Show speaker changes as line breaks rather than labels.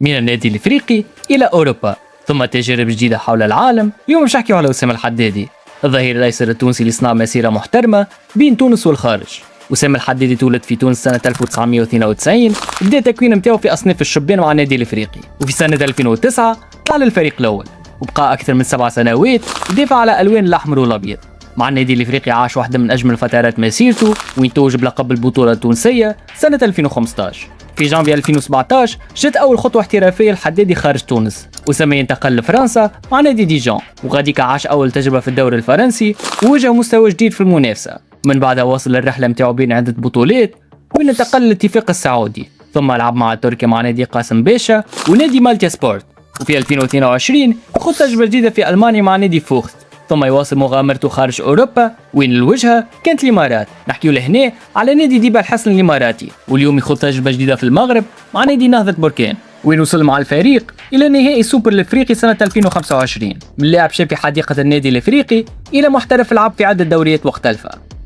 من النادي الافريقي الى اوروبا، ثم تجارب جديده حول العالم. اليوم مش نحكيو على وسام الحدادي، الظهير الايسر التونسي اللي صنع مسيره محترمه بين تونس والخارج. وسام الحدادي تولد في تونس سنه 1992، بدا التكوين نتاعو في اصناف الشبان مع النادي الافريقي، وفي سنه 2009 طلع للفريق الاول، وبقى اكثر من 7 سنوات يدافع على الوان الاحمر والابيض. مع النادي الافريقي عاش واحده من اجمل فترات مسيرته، وين توج بلقب البطوله التونسيه سنه 2015. في جانفي 2017 جت اول خطوه احترافيه للحدادي خارج تونس، وسام ينتقل لفرنسا مع نادي ديجون، وغاديك عاش اول تجربه في الدوري الفرنسي ووجه مستوى جديد في المنافسه. من بعدها واصل الرحله نتاعو بين عده بطولات، وين انتقل للاتفاق السعودي، ثم لعب مع تركيا مع نادي قاسم باشا ونادي مالتيا سبورت. وفي 2022 خد تجربه جديده في المانيا مع نادي فوخت، ثم يواصل مغامرته خارج اوروبا، وين الوجهه كانت الامارات. نحكيو لهنا على نادي ديبا الحسن الاماراتي، واليوم يخوض تجربه جديده في المغرب مع نادي نهضه بركان، وين وصل مع الفريق الى نهائي السوبر الافريقي سنه 2025. من لاعب شاب في حديقه النادي الافريقي الى محترف لعب في عده دوريات مختلفه.